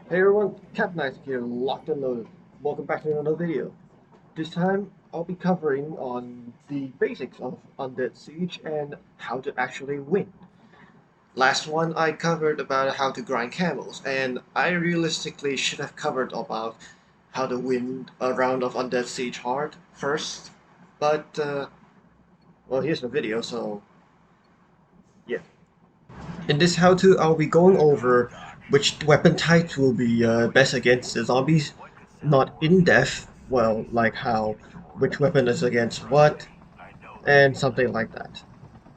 Hey everyone, Captain Isaac here, locked and loaded. Welcome back to another video. This time, I'll be covering on the basics of Undead Siege and how to actually win. Last one I covered about how to grind camels, and I realistically should have covered about how to win a round of Undead Siege hard first, but well, here's the video, so yeah. In this how-to, I'll be going over which weapon types will be best against the zombies, not in depth, well, like how which weapon is against what, and something like that.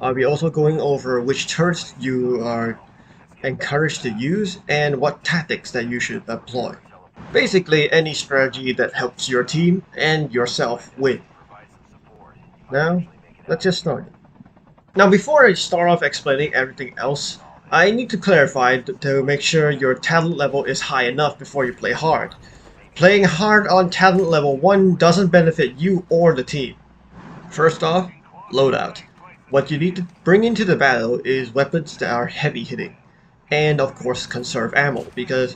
I'll be also going over which turrets you are encouraged to use and what tactics that you should employ. Basically, any strategy that helps your team and yourself win. Now, let's just start. Now, before I start off explaining everything else, I need to clarify to make sure your talent level is high enough before you play hard. Playing hard on talent level 1 doesn't benefit you or the team. First off, loadout. What you need to bring into the battle is weapons that are heavy hitting. And of course conserve ammo, because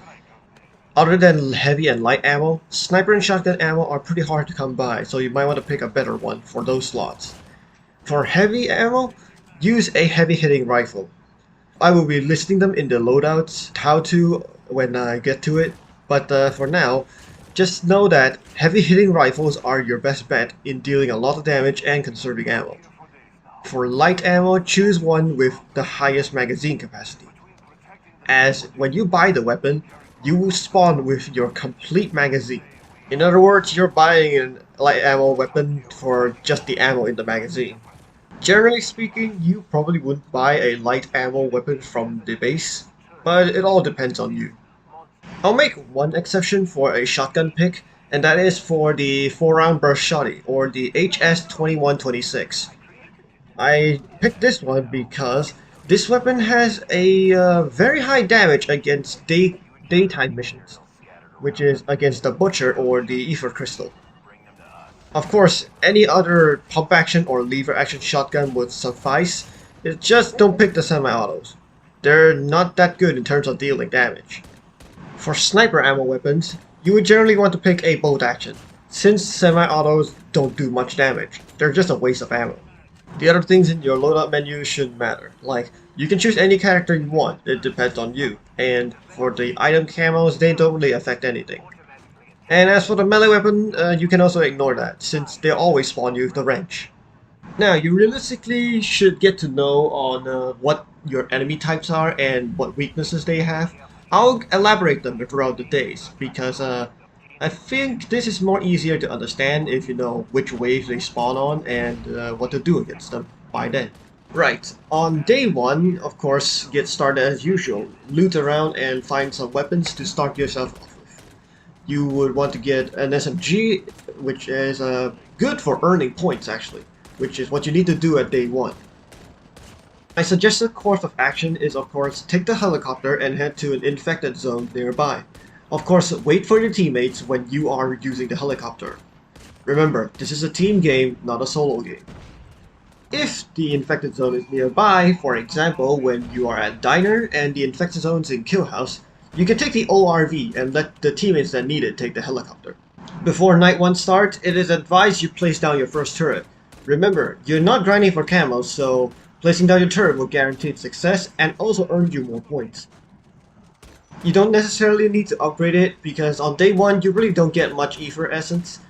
other than heavy and light ammo, sniper and shotgun ammo are pretty hard to come by, so you might want to pick a better one for those slots. For heavy ammo, use a heavy hitting rifle. I will be listing them in the loadouts, how to when I get to it, but for now, just know that heavy hitting rifles are your best bet in dealing a lot of damage and conserving ammo. For light ammo, choose one with the highest magazine capacity, as when you buy the weapon, you will spawn with your complete magazine. In other words, you're buying a light ammo weapon for just the ammo in the magazine. Generally speaking, you probably wouldn't buy a light ammo weapon from the base, but it all depends on you. I'll make one exception for a shotgun pick, and that is for the 4-round burst shotty, or the HS-2126. I picked this one because this weapon has a very high damage against daytime missions, which is against the Butcher or the Ether Crystal. Of course, any other pump action or lever action shotgun would suffice, just don't pick the semi-autos. They're not that good in terms of dealing damage. For sniper ammo weapons, you would generally want to pick a bolt action, since semi-autos don't do much damage, they're just a waste of ammo. The other things in your loadout menu shouldn't matter, like, you can choose any character you want, it depends on you, and for the item camos, they don't really affect anything. And as for the melee weapon, you can also ignore that, since they always spawn you with the wrench. Now, you realistically should get to know on what your enemy types are and what weaknesses they have. I'll elaborate them throughout the days, because I think this is more easier to understand if you know which waves they spawn on and what to do against them by then. Right, on day 1, of course, get started as usual. Loot around and find some weapons to start yourself off. You would want to get an SMG, which is good for earning points actually, which is what you need to do at day 1. My suggested course of action is of course take the helicopter and head to an infected zone nearby. Of course, wait for your teammates when you are using the helicopter. Remember, this is a team game, not a solo game. If the infected zone is nearby, for example when you are at diner and the infected zone is in kill house, you can take the ORV and let the teammates that need it take the helicopter. Before night 1 starts, it is advised you place down your first turret. Remember, you're not grinding for camos, so placing down your turret will guarantee success and also earn you more points. You don't necessarily need to upgrade it, because on day 1 you really don't get much Ether Essence.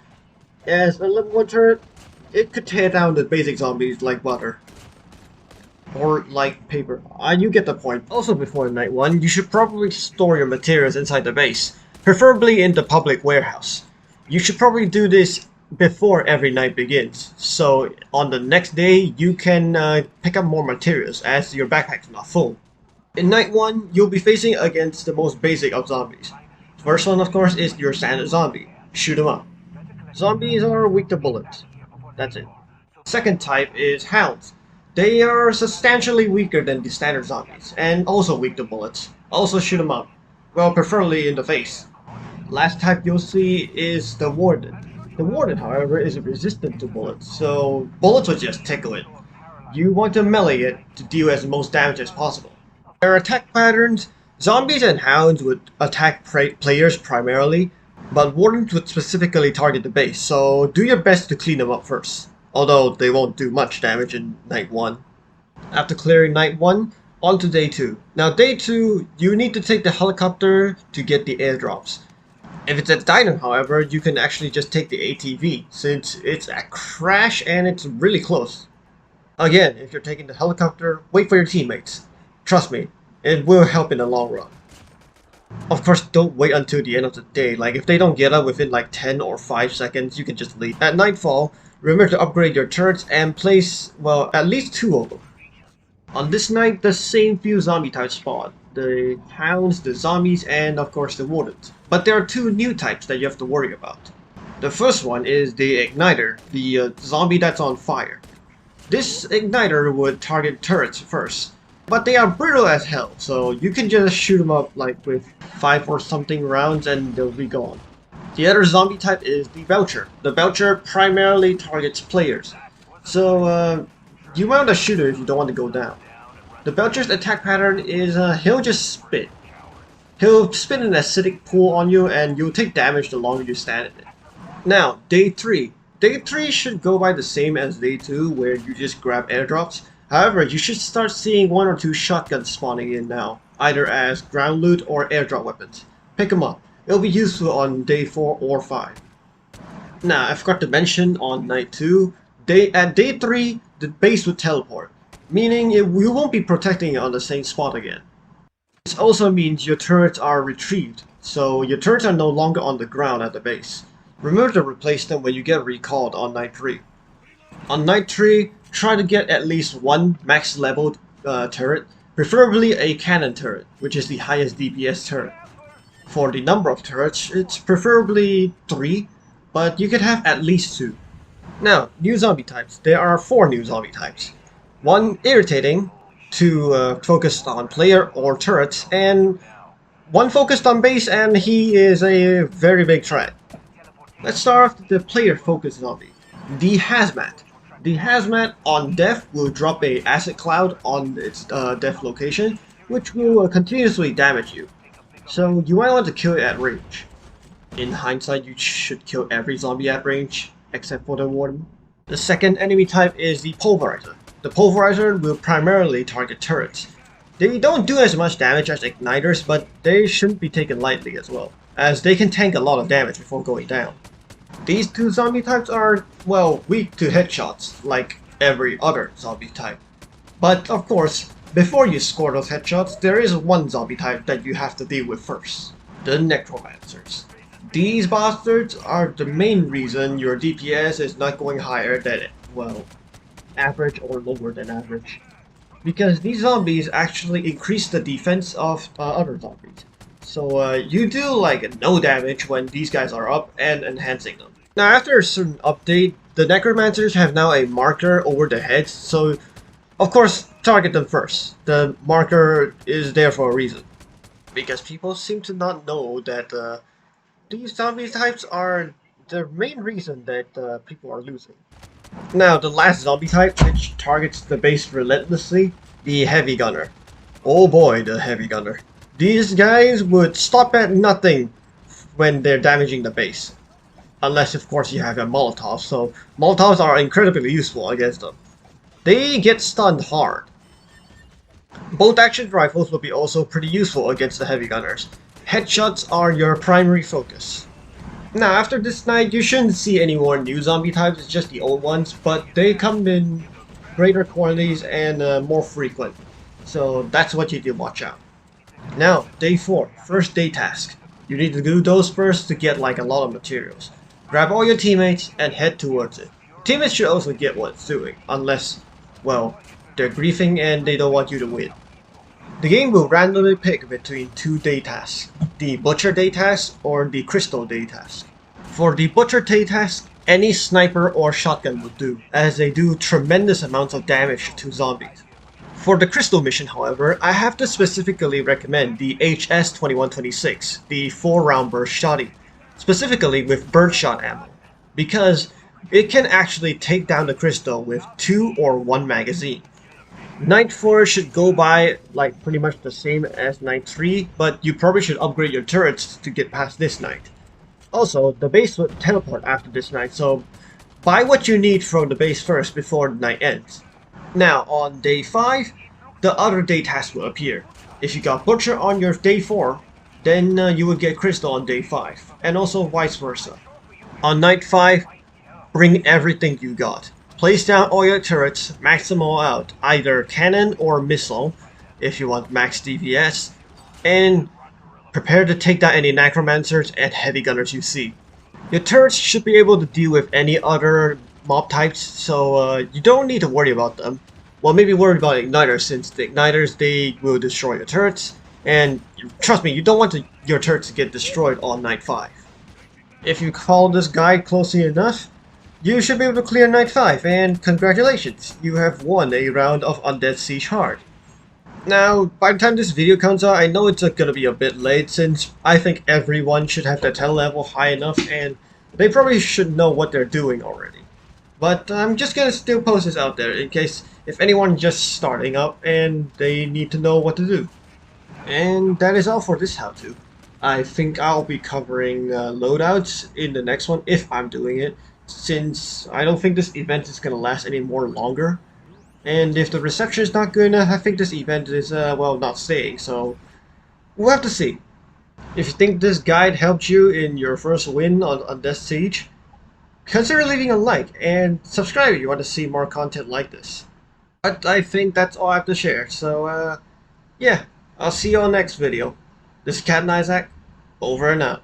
As a level 1 turret, it could tear down the basic zombies like butter. Or like paper. You get the point. Also before night 1, you should probably store your materials inside the base, preferably in the public warehouse. You should probably do this before every night begins, so on the next day you can pick up more materials as your backpack's not full. In night 1, you'll be facing against the most basic of zombies. First one of course is your standard zombie. Shoot 'em up. Zombies are weak to bullets. That's it. Second type is hounds. They are substantially weaker than the standard zombies, and also weak to bullets. Also shoot 'em up. Well, preferably in the face. Last type you'll see is the warden. The warden, however, is resistant to bullets, so bullets will just tickle it. You want to melee it to deal as most damage as possible. Their attack patterns, Zombies and hounds would attack players primarily, but wardens would specifically target the base, so do your best to clean them up first, although they won't do much damage in night 1. After clearing night 1, on to day 2. Now day 2, you need to take the helicopter to get the airdrops. If it's a diner, however, you can actually just take the ATV, since it's a crash and it's really close. Again, if you're taking the helicopter, wait for your teammates. Trust me, it will help in the long run. Of course, don't wait until the end of the day, like if they don't get up within like 10 or 5 seconds, you can just leave. At nightfall, remember to upgrade your turrets and place, well, at least 2 of them. On this night, the same few zombie types spawn. The hounds, the zombies, and of course the wardens. But there are 2 new types that you have to worry about. The first one is the Igniter, the zombie that's on fire. This Igniter would target turrets first, but they are brittle as hell, so you can just shoot them up like with 5 or something rounds and they'll be gone. The other zombie type is the Belcher. The Belcher primarily targets players, so you want to shoot it if you don't want to go down. The Belcher's attack pattern is he'll just spit. He'll spit an acidic pool on you and you'll take damage the longer you stand in it. Now, day 3. Day 3 should go by the same as day 2 where you just grab airdrops. However, you should start seeing 1 or 2 shotguns spawning in now, either as ground loot or airdrop weapons. Pick them up. It'll be useful on day 4 or 5. Now, I forgot to mention on night 2, at day 3, the base would teleport, meaning you won't be protecting it on the same spot again. This also means your turrets are retrieved, so your turrets are no longer on the ground at the base. Remember to replace them when you get recalled on night 3. On night 3, try to get at least 1 max leveled turret, preferably a cannon turret, which is the highest DPS turret. For the number of turrets, it's preferably 3, but you could have at least 2. Now, new zombie types. There are 4 new zombie types. 1 irritating, 2 focused on player or turrets, and 1 focused on base, and he is a very big threat. Let's start off with the player focused zombie, the Hazmat. The Hazmat on death will drop a acid cloud on its death location, which will continuously damage you. So you might want to kill it at range. In hindsight, you should kill every zombie at range, except for the warden. The second enemy type is the Pulverizer. The Pulverizer will primarily target turrets. They don't do as much damage as Igniters, but they shouldn't be taken lightly as well, as they can tank a lot of damage before going down. These 2 zombie types are, well, weak to headshots, like every other zombie type. But of course, before you score those headshots, there is 1 zombie type that you have to deal with first. The Necromancers. These bastards are the main reason your DPS is not going higher than, well, average or lower than average. Because these zombies actually increase the defense of other zombies. So you do like no damage when these guys are up and enhancing them. Now after a certain update, the Necromancers have now a marker over their heads, so of course target them first. The marker is there for a reason. Because people seem to not know that these zombie types are the main reason that people are losing. Now the last zombie type, which targets the base relentlessly, the Heavy Gunner. Oh boy, the Heavy Gunner. These guys would stop at nothing when they're damaging the base. Unless of course you have a Molotov, so Molotovs are incredibly useful against them. They get stunned hard. Bolt action rifles will be also pretty useful against the Heavy Gunners. Headshots are your primary focus. Now after this night, you shouldn't see any more new zombie types, it's just the old ones, but they come in greater quantities and more frequent. So that's what you need to watch out. Now, day 4, first day task. You need to do those first to get like a lot of materials. Grab all your teammates and head towards it. Teammates should also get what it's doing, unless, well, they're griefing and they don't want you to win. The game will randomly pick between 2 day tasks, the Butcher day task or the Crystal day task. For the Butcher day task, any sniper or shotgun will do, as they do tremendous amounts of damage to zombies. For the Crystal mission, however, I have to specifically recommend the HS-2126, the 4-round burst shotty, specifically with birdshot ammo, because it can actually take down the crystal with 2 or 1 magazine. Night 4 should go by like pretty much the same as Night 3, but you probably should upgrade your turrets to get past this night. Also, the base will teleport after this night, so buy what you need from the base first before the night ends. Now, on day 5, the other day task will appear. If you got Butcher on your day 4, then you will get Crystal on day 5, and also vice versa. On night 5, bring everything you got. Place down all your turrets, max them all out, either cannon or missile, if you want max DPS, and prepare to take down any necromancers and heavy gunners you see. Your turrets should be able to deal with any other mob types, so you don't need to worry about them. Well, maybe worry about igniters, since the igniters, they will destroy your turrets, and trust me, you don't want your turrets to get destroyed on night 5. If you follow this guide closely enough, you should be able to clear night 5, and congratulations, you have won a round of Undead Siege Hard. Now, by the time this video comes out, I know it's gonna be a bit late, since I think everyone should have their talent level high enough, and they probably should know what they're doing already. But I'm just gonna still post this out there, in case if anyone just starting up and they need to know what to do. And that is all for this how-to. I think I'll be covering loadouts in the next one, if I'm doing it, since I don't think this event is gonna last any more longer. And if the reception is not good enough, I think this event is, well, not staying, so we'll have to see. If you think this guide helped you in your first win on Undead Siege, consider leaving a like and subscribe if you want to see more content like this. But I think that's all I have to share, so yeah, I'll see you on the next video. This is Captain Isaac, over and out.